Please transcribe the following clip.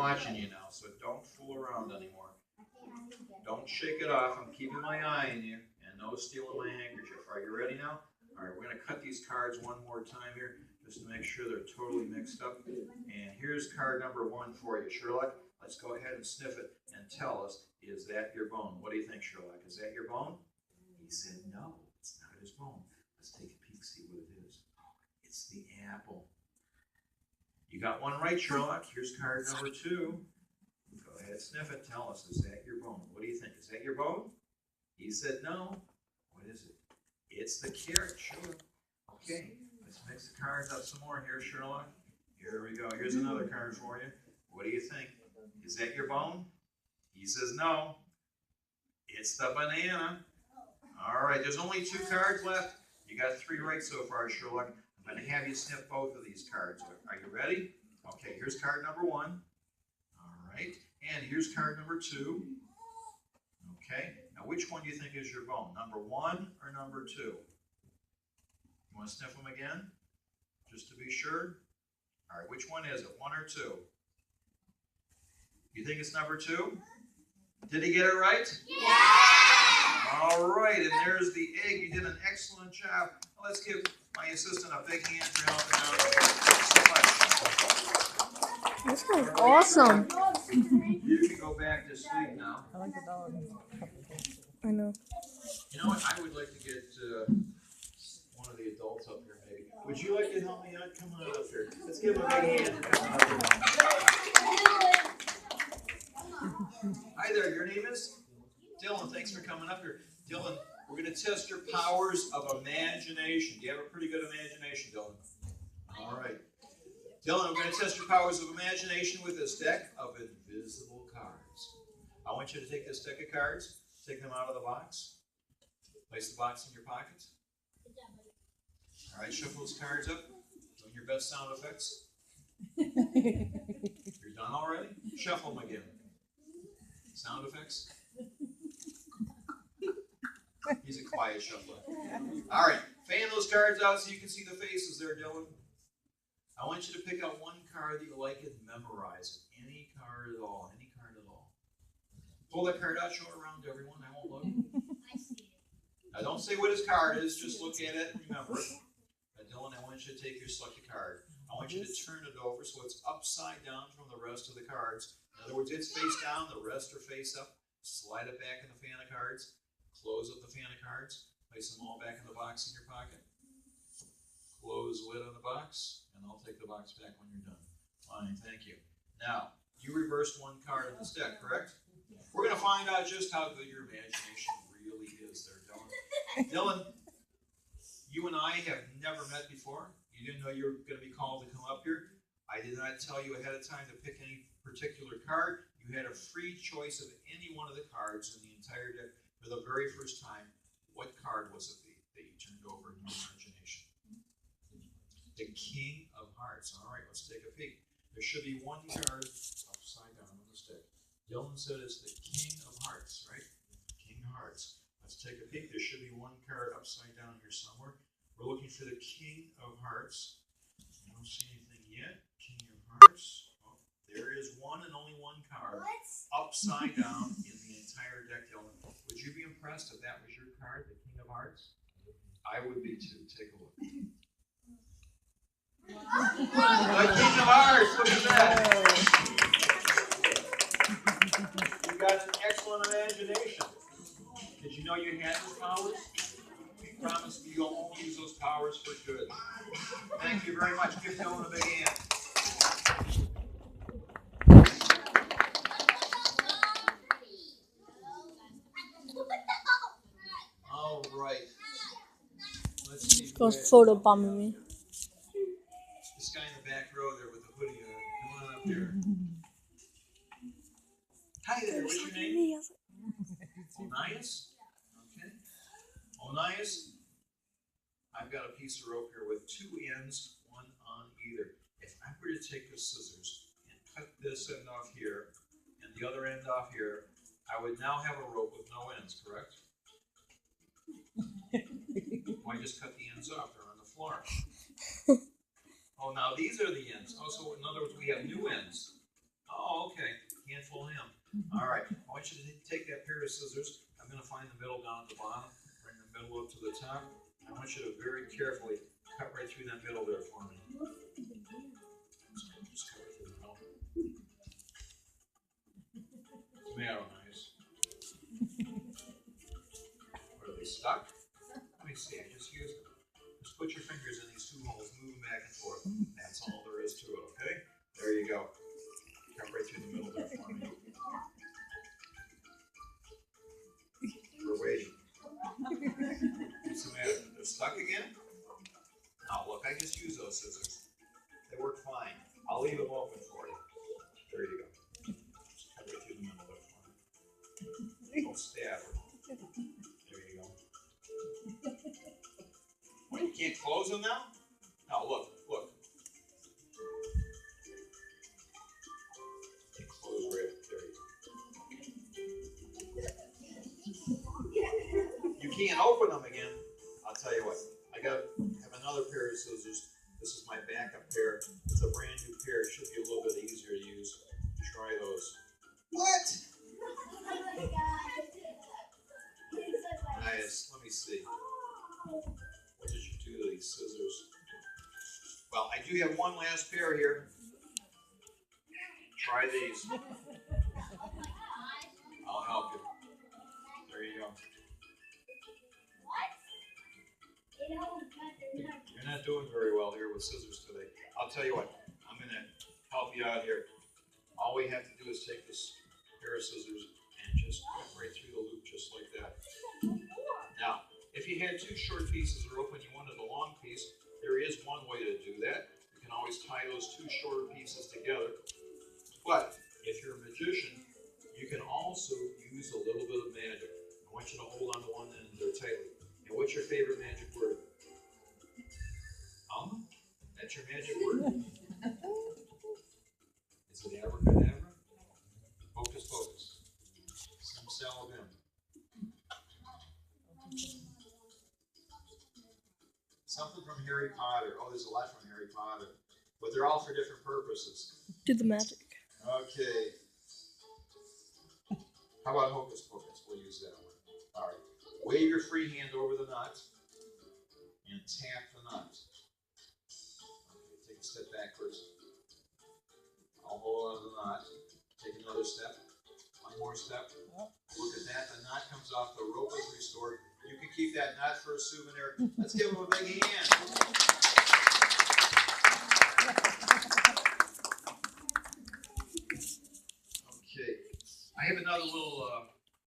watching you now, so don't fool around anymore. Don't shake it off. I'm keeping my eye on you, and no stealing my handkerchief. Are you ready now? All right, we're going to cut these cards one more time here, just to make sure they're totally mixed up. And here's card number 1 for you, Sherlock. Let's go ahead and sniff it and tell us, is that your bone? What do you think, Sherlock? Is that your bone? He said no, it's not his bone. Let's take a peek, see what it is. It's the apple. You got one right, Sherlock. Here's card number 2. Go ahead, sniff it. Tell us, is that your bone? What do you think? Is that your bone? He said no. What is it? It's the carrot, Sherlock. Okay, let's mix the cards up some more here, Sherlock. Here we go. Here's another card for you. What do you think? Is that your bone? He says no. It's the banana. All right, there's only 2 cards left. You got 3 right so far, Sherlock. I'm going to have you sniff both of these cards. Are you ready? Okay, here's card number 1. All right, and here's card number 2. Okay, now which one do you think is your bone? Number 1 or number 2? You want to sniff them again? Just to be sure? All right, which one is it? 1 or 2? You think it's number 2? Did he get it right? Yeah! All right, and there's the egg. You did an excellent job. Let's give my assistant a big hand for helping out. Thanks so much. This was awesome. You can go back to sleep now. I like the dog. I know. You know what? I would like to get one of the adults up here, maybe. Would you like to help me out? Come on up here. Let's give him a big hand for coming up here. Hi there, your name is? Dylan, thanks for coming up here. Dylan, we're going to test your powers of imagination. Do you have a pretty good imagination, Dylan? All right. Dylan, we're going to test your powers of imagination with this deck of invisible cards. I want you to take this deck of cards, take them out of the box, place the box in your pocket. All right, shuffle those cards up, doing your best sound effects. You're done already? Shuffle them again. Sound effects. He's a quiet shuffler. All right, fan those cards out so you can see the faces there, Dylan. I want you to pick out one card that you like and memorize it. Any card at all. Any card at all. Pull that card out, show it around to everyone. I won't look. I see it. Now, don't say what his card is. Just look at it and remember it. Now, Dylan, I want you to take your selected card. I want you to turn it over so it's upside down from the rest of the cards. In other words, it's face down, the rest are face up. Slide it back in the fan of cards. Close up the fan of cards. Place them all back in the box in your pocket. Close the lid on the box, and I'll take the box back when you're done. Fine, thank you. Now, you reversed one card in this deck, correct? We're going to find out just how good your imagination really is there, Dylan. Dylan, you and I have never met before. You didn't know you were going to be called to come up here. I did not tell you ahead of time to pick any particular card. You had a free choice of any one of the cards in the entire deck for the very first time. What card was it that you turned over in your imagination? The King of Hearts. All right, let's take a peek. There should be one card upside down on the stick. Dylan said it's the King of Hearts, right? King of Hearts. Let's take a peek. There should be one card upside down here somewhere. We're looking for the King of Hearts. I don't see anything yet. King of Hearts. Oh, there is one and only one card upside down in the entire deck, Dylan. Would you be impressed if that was your card, the King of Hearts? I would be too. Take a look. The King of Hearts, look at that. You got an excellent imagination. Did you know you had those powers? You promised you won't use those powers for good. Thank you very much. Give Dylan a big hand. All right. Let's see. Goes photobombing me. This guy in the back row there with the hoodie on. Come on up here. Hi there, what's your name? Onias? Okay. Onias, I've got a piece of rope here with 2 ends, one on either. If I were to take the scissors and cut this end off here and the other end off here, I would now have a rope with no ends, correct? I just cut the ends off, they're on the floor. Oh, now these are the ends. Oh, so in other words, we have new ends. Oh, okay. All right, I want you to take that pair of scissors. I'm going to find the middle down at the bottom, bring the middle up to the top. I want you to very carefully cut right through that middle there for me. Just cut right through the middle. Tomato nice. Are they stuck? Let me see, I just used them. Just put your fingers in these two holes, move them back and forth. That's all there is to it, okay? There you go. Cut right through the middle there for me. We're waiting. What's the matter? They're stuck again? Oh, look, I just used those scissors. They work fine. I'll leave them open for you. There you go. Just cut right through the middle there for me. Don't stab her. There you go. What, you can't close them now? No, look, look. You close right there you go. You can't open them again. I'll tell you what. I have another pair of scissors. This is my backup pair. It's a brand new pair. It should be a little bit easier to use. Try those. What? Nice. Let me see. What did you do to these scissors? Well, I do have one last pair here. Try these. I'll help you. There you go. You're not doing very well here with scissors today. I'll tell you what, I'm going to help you out here. All we have to do is take this pair of scissors and just cut right through the loop just like that. Now, if you had two short pieces that are open, you wanted a long piece, there is one way to do that. You can always tie those two shorter pieces together. But if you're a magician, you can also use a little bit of magic. I want you to hold on to one end there tightly. And what's your favorite magic word? That's your magic word? Is it abracadabra? Hocus pocus. Simsalabim. Something from Harry Potter. Oh, there's a lot from Harry Potter. But they're all for different purposes. Do the magic. Okay. How about hocus pocus? We'll use that one. All right. Wave your free hand over the nut and tap the nut. Okay, take a step backwards. I'll hold on to the knot. Take another step. One more step. Look at that. The knot comes off. The rope is restored. You can keep that knot for a souvenir. Let's give him a big hand. Okay. I have another little